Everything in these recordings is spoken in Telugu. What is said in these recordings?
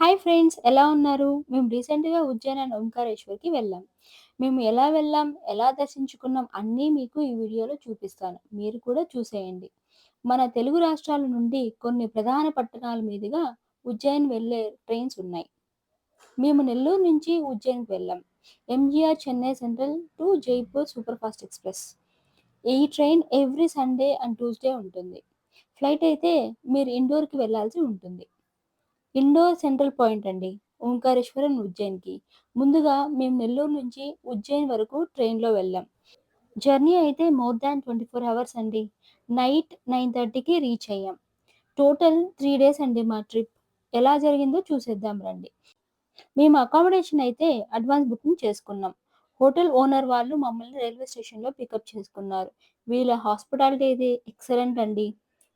హాయ్ ఫ్రెండ్స్, ఎలా ఉన్నారు? మేము రీసెంట్‌గా ఉజ్జయిని అండ్ ఓంకారేశ్వర్‌కి వెళ్ళాం. మేము ఎలా వెళ్ళాం, ఎలా దర్శించుకున్నాం అన్నీ మీకు ఈ వీడియోలో చూపిస్తాను. మీరు కూడా చూసేయండి. మన తెలుగు రాష్ట్రాల నుండి కొన్ని ప్రధాన పట్టణాల మీదుగా ఉజ్జయిని వెళ్ళే ట్రైన్స్ ఉన్నాయి. మేము నెల్లూరు నుంచి ఉజ్జయినికి వెళ్ళాం. MGR Chennai central to Jaipur superfast express. ఈ train every Sunday and Tuesday ఉంటుంది. ఫ్లైట్ అయితే మీరు ఇండోర్‌కి వెళ్ళాల్సి ఉంటుంది. ఇండోర్ సెంట్రల్ పాయింట్ అండి. ఓంకారేశ్వరం, ఉజ్జయిన్‌కి. ముందుగా మేము నెల్లూరు నుంచి ఉజ్జయిని వరకు ట్రైన్‌లో వెళ్ళాం. జర్నీ అయితే మోర్ దాన్ 24 అవర్స్ అండి. నైట్ 9:30కి రీచ్ అయ్యాం. టోటల్ 3 డేస్ అండి మా ట్రిప్. ఎలా జరిగిందో చూసేద్దాం రండి. మేము అకామిడేషన్ అయితే అడ్వాన్స్ బుకింగ్ చేసుకున్నాం. హోటల్ ఓనర్ వాళ్ళు మమ్మల్ని రైల్వే స్టేషన్‌లో పికప్ చేసుకున్నారు. వీళ్ళ హాస్పిటాలిటీ అయితే ఎక్సలెంట్ అండి.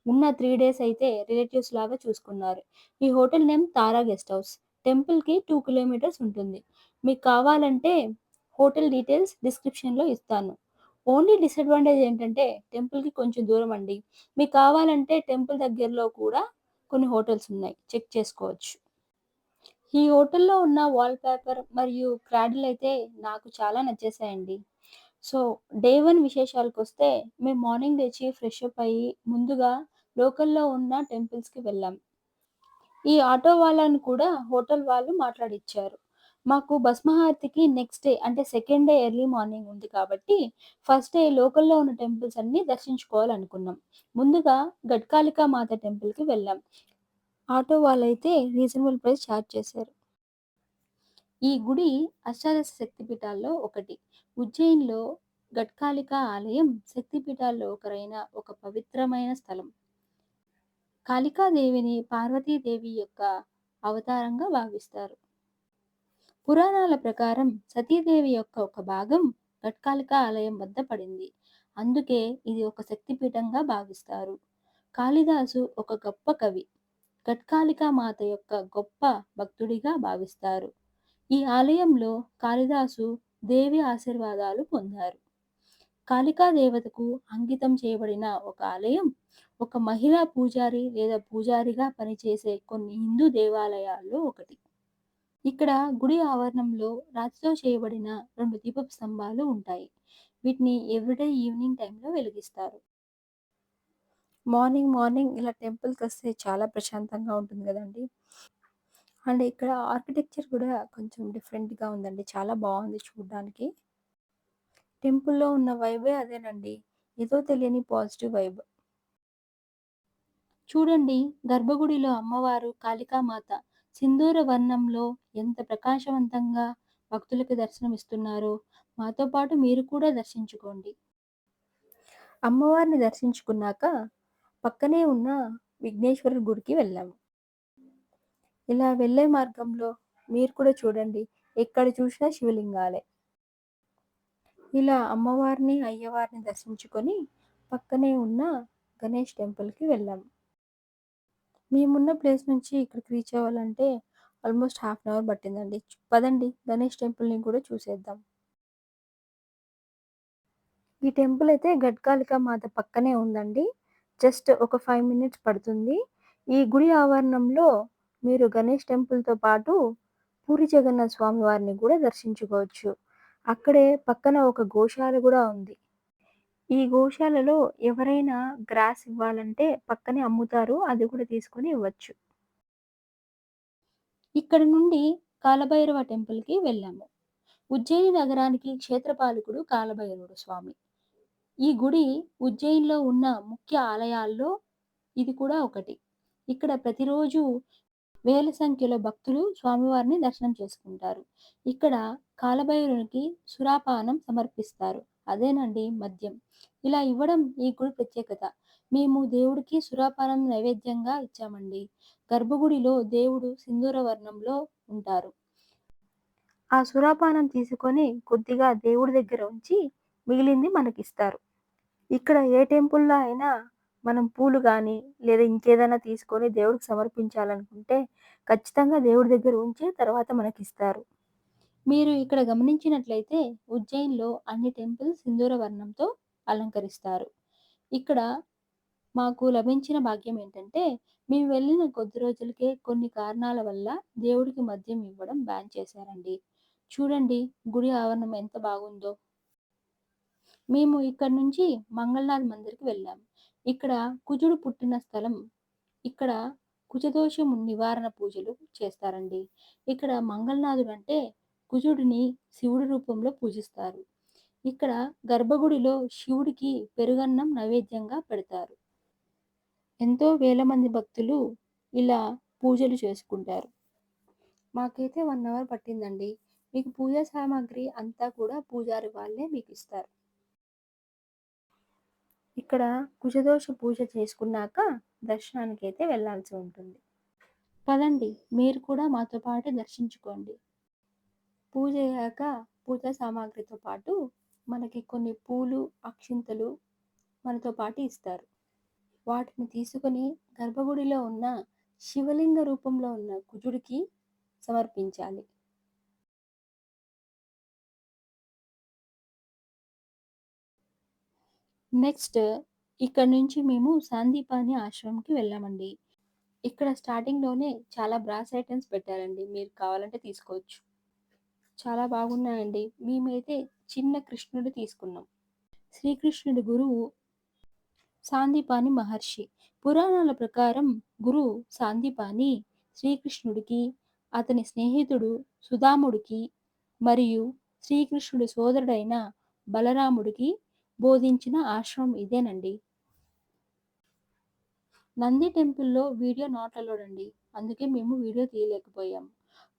ఉన్న 3 డేస్ అయితే రిలేటివ్స్ లాగా చూసుకున్నారు. ఈ హోటల్ నేమ్ తారా గెస్ట్ హౌస్. టెంపుల్‌కి 2 కిలోమీటర్స్ ఉంటుంది. మీకు కావాలంటే హోటల్ డీటెయిల్స్ డిస్క్రిప్షన్‌లో ఇస్తాను. ఓన్లీ డిసడ్వాంటేజ్ ఏంటంటే టెంపుల్‌కి కొంచెం దూరం అండి. మీకు కావాలంటే టెంపుల్ దగ్గరలో కూడా కొన్ని హోటల్స్ ఉన్నాయి. చెక్ చేసుకోవచ్చు. ఈ హోటల్‌లో ఉన్న వాల్ పేపర్ మరియు క్రాడిల్ అయితే నాకు చాలా నచ్చేసాయండి. సో, డే 1 విశేషాలకొస్తే మేము మార్నింగ్ లేచి ఫ్రెష్ అప్ అయ్యి ముందుగా లోకల్‌లో ఉన్న టెంపుల్స్‌కి వెళ్ళాం. ఈ ఆటో వాళ్ళని కూడా హోటల్ వాళ్ళు మాట్లాడిచ్చారు. మాకు భస్మహారతికి నెక్స్ట్ డే అంటే సెకండ్ డే ఎర్లీ మార్నింగ్ ఉంది కాబట్టి ఫస్ట్ డే లోకల్‌లో ఉన్న టెంపుల్స్ అన్నీ దర్శించుకోవాలనుకున్నాం. ముందుగా గట్కాలికా మాత టెంపుల్‌కి వెళ్ళాం. ఆటో వాళ్ళైతే రీజనబుల్ ప్రైస్ చార్జ్ చేశారు. ఈ గుడి అష్టాదశ శక్తిపీఠాల్లో ఒకటి. ఉజ్జయినిలో గట్కాలికా ఆలయం శక్తిపీఠాల్లో ఒకరైన ఒక పవిత్రమైన స్థలం. కాళికాదేవిని పార్వతీదేవి యొక్క అవతారంగా భావిస్తారు. పురాణాల ప్రకారం సతీదేవి యొక్క ఒక భాగం గట్కాలికా ఆలయం వద్ద పడింది. అందుకే ఇది ఒక శక్తిపీఠంగా భావిస్తారు. కాళిదాసు ఒక గొప్ప కవి. గట్కాలికా మాత యొక్క గొప్ప భక్తుడిగా భావిస్తారు. ఈ ఆలయంలో కాళిదాసు దేవి ఆశీర్వాదాలు పొందారు. కాళికా దేవతకు అంకితం చేయబడిన ఒక ఆలయం, ఒక మహిళా పూజారి లేదా పూజారిగా పనిచేసే కొన్ని హిందూ దేవాలయాల్లో ఒకటి. ఇక్కడ గుడి ఆవరణంలో రాతితో చేయబడిన 2 దీపపు స్తంభాలు ఉంటాయి. వీటిని ఎవ్రీడే ఈవినింగ్ టైంలో వెలిగిస్తారు. మార్నింగ్ మార్నింగ్ ఇలా టెంపుల్‌కొస్తే చాలా ప్రశాంతంగా ఉంటుంది గదండీ! అండ్ ఇక్కడ ఆర్కిటెక్చర్ కూడా కొంచెం డిఫరెంట్‌గా ఉందండి. చాలా బావుంది చూడ్డానికి. టెంపుల్‌లో ఉన్న వైబే అదేనండి. ఏదో తెలియని పాజిటివ్ వైబ్. చూడండి, గర్భగుడిలో అమ్మవారు కాళికామాత సింధూర వర్ణంలో ఎంత ప్రకాశవంతంగా భక్తులకు దర్శనమిస్తున్నారో మాతో పాటు మీరు కూడా దర్శించుకోండి. అమ్మవారిని దర్శించుకున్నాక పక్కనే ఉన్న విఘ్నేశ్వరుడి గుడికి వెళ్ళాము. ఇలా వెళ్ళే మార్గంలో మీరు కూడా చూడండి, ఎక్కడ చూసినా శివలింగాలే. ఇలా అమ్మవారిని, అయ్యవారిని దర్శించుకొని పక్కనే ఉన్న గణేష్ టెంపుల్‌కి వెళ్ళాం. మేమున్న ప్లేస్ నుంచి ఇక్కడికి రీచ్ అవ్వాలంటే ఆల్మోస్ట్ హాఫ్ అన్ అవర్ పట్టిందండి. పదండి గణేష్ టెంపుల్‌ని కూడా చూసేద్దాం. ఈ టెంపుల్ అయితే గట్కాలికా మాత పక్కనే ఉందండి. జస్ట్ ఒక 5 మినిట్స్ పడుతుంది. ఈ గుడి ఆవరణంలో మీరు గణేష్ టెంపుల్‌తో పాటు పూరి జగన్నాథ స్వామి వారిని కూడా దర్శించుకోవచ్చు. అక్కడే పక్కన ఒక గోశాల గూడా ఉంది. ఈ గోశాలలో ఎవరైనా గ్రాస్ ఇవ్వాలంటే పక్కనే అమ్ముతారు. అది కూడా తీసుకొని ఇవ్వచ్చు. ఇక్కడి నుండి కాలభైరవ టెంపుల్‌కి వెళ్ళాము. ఉజ్జయిని నగరానికి క్షేత్రపాలకుడు కాలభైరవుడు స్వామి. ఈ గుడి ఉజ్జయినిలో ఉన్న ముఖ్య ఆలయాల్లో ఇది కూడా ఒకటి. ఇక్కడ ప్రతిరోజు వేల సంఖ్యలో భక్తులు స్వామివారిని దర్శనం చేసుకుంటారు. ఇక్కడ కాలభైరవునికి సురాపానం సమర్పిస్తారు. అదేనండి మద్యం. ఇలా ఇవ్వడం ఈ గుడి ప్రత్యేకత. మేము దేవుడికి సురాపానం నైవేద్యంగా ఇచ్చామండి. గర్భగుడిలో దేవుడు సింధూర వర్ణంలో ఉంటారు. ఆ సురాపానం తీసుకొని కొద్దిగా దేవుడి దగ్గర ఉంచి మిగిలింది మనకిస్తారు. ఇక్కడ ఏ టెంపుల్‌లో అయినా మనం పూలు గానీ, లేదా ఇంకేదైనా తీసుకొని దేవుడికి సమర్పించాలనుకుంటే, ఖచ్చితంగా దేవుడి దగ్గర ఉంచే తర్వాత మనకిస్తారు. మీరు ఇక్కడ గమనించినట్లయితే ఉజ్జయిన్‌లో అన్ని టెంపుల్స్ సింధూర వర్ణంతో అలంకరిస్తారు. ఇక్కడ మాకు లభించిన భాగ్యం ఏంటంటే, మేము వెళ్ళిన కొద్ది రోజులకే కొన్ని కారణాల వల్ల దేవుడికి మద్యం ఇవ్వడం బ్యాన్ చేశారండి. చూడండి గుడి ఆవరణం ఎంత బాగుందో. మేము ఇక్కడి నుంచి మంగళనాథ్ మందిర్‌కి వెళ్ళాం. ఇక్కడ కుజుడు పుట్టిన స్థలం. ఇక్కడ కుజదోషం నివారణ పూజలు చేస్తారండి. ఇక్కడ మంగళనాథుడు అంటే కుజుడిని శివుడి రూపంలో పూజిస్తారు. ఇక్కడ గర్భగుడిలో శివుడికి పెరుగన్నం నైవేద్యంగా పెడతారు. ఎంతో వేల మంది భక్తులు ఇలా పూజలు చేసుకుంటారు. మాకైతే 1 అవర్ పట్టిందండి. మీకు పూజా సామాగ్రి అంతా కూడా పూజారి వాళ్ళే మీకిస్తారు. ఇక్కడ కుజదోష పూజ చేసుకున్నాక దర్శనానికైతే వెళ్ళాల్సి ఉంటుంది. పదండి మీరు కూడా మాతో పాటు దర్శించుకోండి. పూజ అయ్యాక పూజా సామాగ్రితో పాటు మనకి కొన్ని పూలు, అక్షింతలు మనతో పాటు ఇస్తారు. వాటిని తీసుకొని గర్భగుడిలో ఉన్న శివలింగ రూపంలో ఉన్న కుజుడికి సమర్పించాలి. నెక్స్ట్ ఇక్కడ నుంచి మేము సాందీపాని ఆశ్రమంకి వెళ్ళామండి. ఇక్కడ స్టార్టింగ్‌లోనే చాలా బ్రాస్ ఐటెమ్స్ పెట్టారండి. మీరు కావాలంటే తీసుకోవచ్చు. చాలా బాగున్నాయండి. మేమైతే చిన్న కృష్ణుడు తీసుకున్నాం. శ్రీకృష్ణుడి గురువు సాందీపాని మహర్షి. పురాణాల ప్రకారం గురువు సాందీపాని శ్రీకృష్ణుడికి, అతని స్నేహితుడు సుదాముడికి మరియు శ్రీకృష్ణుడి సోదరుడైన బలరాముడికి బోధించిన ఆశ్రమం ఇదేనండి. నంది టెంపుల్‌లో వీడియో నాట్ అలౌడ్ అండి. అందుకే మేము వీడియో తీయలేకపోయాం.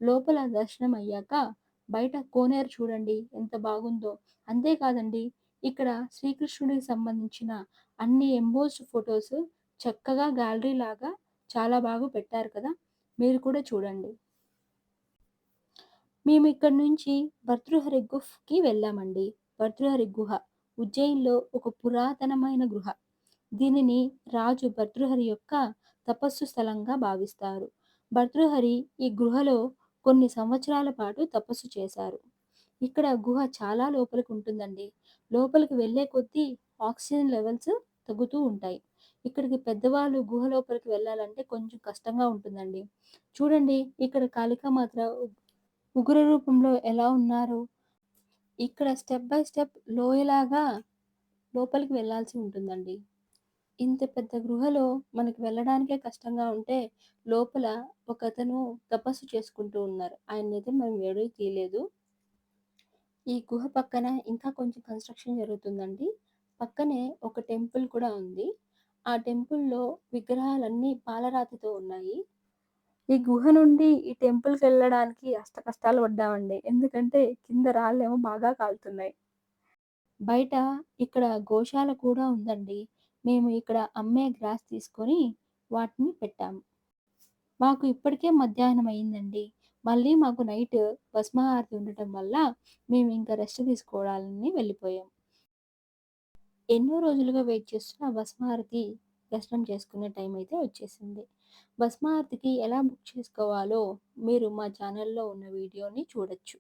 లోపల దర్శనం అయ్యాక బయట కోనేరు చూడండి ఎంత బాగుందో. అంతే కాదండి ఇక్కడ శ్రీకృష్ణుడికి సంబంధించిన అన్ని ఎంబోస్డ్ ఫోటోస్ చక్కగా గ్యాలరీ లాగా చాలా బాగా పెట్టారు కదా! మీరు కూడా చూడండి. మేము ఇక్కడి నుంచి భర్తృహరి గుహకి వెళ్ళామండి. భర్తృహరి గుహ ఉజ్జయిన్‌లో ఒక పురాతనమైన గుహ. దీనిని రాజు భర్తృహరి యొక్క తపస్సు స్థలంగా భావిస్తారు. భర్తృహరి ఈ గుహలో కొన్ని సంవత్సరాల పాటు తపస్సు చేశారు. ఇక్కడ గుహ చాలా లోపలికి ఉంటుందండి. లోపలికి వెళ్ళే కొద్దీ ఆక్సిజన్ లెవెల్స్ తగ్గుతూ ఉంటాయి. ఇక్కడికి పెద్దవాళ్ళు గుహ లోపలికి వెళ్ళాలంటే కొంచెం కష్టంగా ఉంటుందండి. చూడండి ఇక్కడ కాళికామాత ఉగ్ర రూపంలో ఎలా ఉన్నారో. ఇక్కడ స్టెప్ బై స్టెప్ లోయలాగా లోపలికి వెళ్ళాల్సి ఉంటుందండి. ఇంత పెద్ద గృహలో మనకి వెళ్ళడానికే కష్టంగా ఉంటే, లోపల ఒకతను తపస్సు చేసుకుంటూ ఉన్నారు. ఆయన్నయితే మేము వీడియో తీయలేదు. ఈ గుహ పక్కన ఇంకా కొంచెం కన్‌స్ట్రక్షన్ జరుగుతుందండి. పక్కనే ఒక టెంపుల్ కూడా ఉంది. ఆ టెంపుల్‌లో విగ్రహాలన్నీ పాలరాతితో ఉన్నాయి. ఈ గుహ నుండి ఈ టెంపుల్‌కెళ్ళడానికి అష్టకష్టాలు పడ్డామండి. ఎందుకంటే కింద రాళ్ళేమో బాగా కాలుతున్నాయి. బయట ఇక్కడ గోశాల కూడా ఉందండి. మేము ఇక్కడ అమ్మే గ్రాస్ తీసుకొని వాటిని పెట్టాము. మాకు ఇప్పటికే మధ్యాహ్నం అయిందండి. మళ్ళీ మాకు నైట్ భస్మహారతి ఉండటం వల్ల మేము ఇంకా రెస్ట్ తీసుకోవడాలని వెళ్ళిపోయాం. ఎన్నో రోజులుగా వెయిట్ చేస్తున్న భస్మహారతి దర్శనం చేసుకునే టైం అయితే వచ్చేసింది. భస్మహారతికి ఎలా బుక్ చేసుకోవాలో మీరు మా ఛానల్‌లో ఉన్న వీడియోని చూడొచ్చు.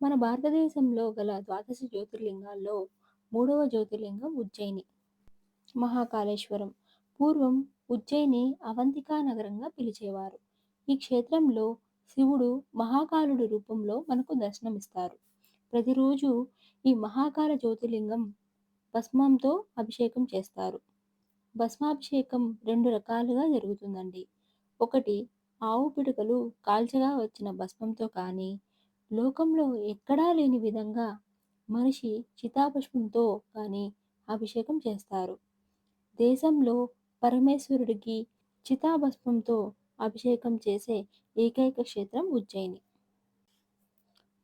మన భారతదేశంలో గల ద్వాదశ జ్యోతిర్లింగాల్లో మూడవ జ్యోతిర్లింగం ఉజ్జయిని. మహాకాళేశ్వరం. పూర్వం ఉజ్జయిని అవంతికా నగరంగా పిలిచేవారు. ఈ క్షేత్రంలో శివుడు మహాకాలుడి రూపంలో మనకు దర్శనమిస్తారు. ప్రతిరోజు ఈ మహాకాల జ్యోతిర్లింగం భస్మంతో అభిషేకం చేస్తారు. భస్మాభిషేకం 2 రకాలుగా జరుగుతుందండి. ఒకటి ఆవు పిడకలు కాల్చగా వచ్చిన భస్మంతో కానీ, లోకంలో ఎక్కడా లేని విధంగా మనిషి చితాభస్మంతో కానీ అభిషేకం చేస్తారు. దేశంలో పరమేశ్వరుడికి చితాభస్మంతో అభిషేకం చేసే ఏకైక క్షేత్రం ఉజ్జయిని.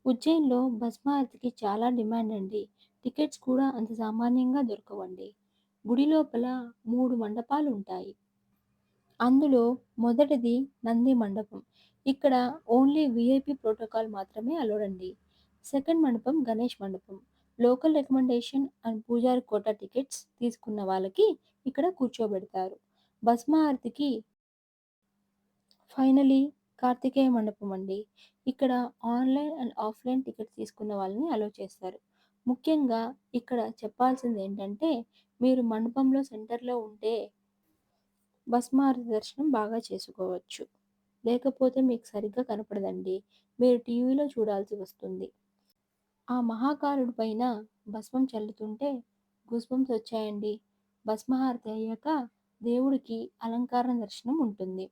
ఉజ్జయిన్‌లో భస్మారతికి చాలా డిమాండ్ అండి. టికెట్స్ కూడా అంత సామాన్యంగా దొరకవండి. గుడి లోపల 3 మండపాలుంటాయి. అందులో మొదటిది నంది మండపం. ఇక్కడ ఓన్లీ వీఐపీ ప్రోటోకాల్ మాత్రమే అలౌడ్ అండి. సెకండ్ మండపం గణేష్ మండపం. లోకల్ రికమెండేషన్ అండ్ పూజారి కోటా టికెట్స్ తీసుకున్న వాళ్ళకి ఇక్కడ కూర్చోబెడతారు. భస్మహారతికి ఫైనలీ కార్తికేయ మండపం అండి. ఇక్కడ ఆన్‌లైన్ అండ్ ఆఫ్‌లైన్ టికెట్స్ తీసుకున్న వాళ్ళని అలౌ చేస్తారు. ముఖ్యంగా ఇక్కడ చెప్పాల్సిందేంటంటే మీరు మండపంలో సెంటర్‌లో ఉంటే భస్మారతి దర్శనం బాగా చేసుకోవచ్చు. లేకపోతే మీకు సరిగ్గా కనపడదండి. మీరు టీవీలో చూడాల్సి వస్తుంది. ఆ మహాకాలుడి పైన భస్మం చల్లుతుంటే గూస్‌బంప్స్ వచ్చాయండి. భస్మహారతి అయ్యాక దేవుడికి అలంకార దర్శనం ఉంటుంది.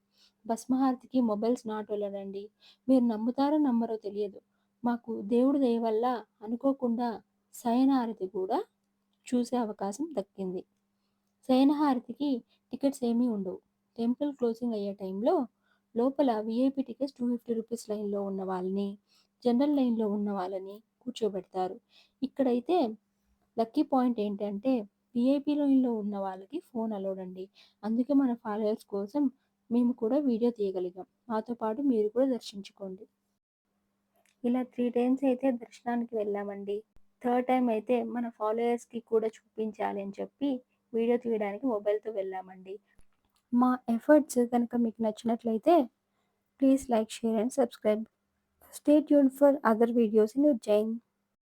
భస్మహారతికి మొబైల్స్ నాట్ అలౌడ్ అండి. మీరు నమ్ముతారో నమ్మరో తెలియదు. మాకు దేవుడి దయ వల్ల అనుకోకుండా శయనహారతి కూడా చూసే అవకాశం దక్కింది. శయనహారతికి టికెట్స్ ఏమీ ఉండవు. టెంపుల్ క్లోజింగ్ అయ్యే టైంలో లోపల వీఐపీ టికెట్స్ రూ. 250 లైన్‌లో ఉన్న వాళ్ళని, జనరల్ లైన్‌లో ఉన్న వాళ్ళని కూర్చోబెడతారు. ఇక్కడైతే లక్కీ పాయింట్ ఏంటంటే వీఐపీ లైన్‌లో ఉన్న వాళ్ళకి ఫోన్ అలౌడ్ అండి. అందుకే మన ఫాలోవర్స్ కోసం మేము కూడా వీడియో తీయగలిగాం. మాతో పాటు మీరు కూడా దర్శించుకోండి. ఇలా 3 టైమ్స్ అయితే దర్శనానికి వెళ్ళామండి. థర్డ్ టైమ్ అయితే మన ఫాలోవర్స్‌కి కూడా చూపించాలి అని చెప్పి వీడియో తీయడానికి మొబైల్‌తో వెళ్ళామండి. మా ఎఫర్ట్స్ గనుక మీకు నచ్చినట్లయితే please like, share and subscribe. Stay tuned for other videos in Ujjain.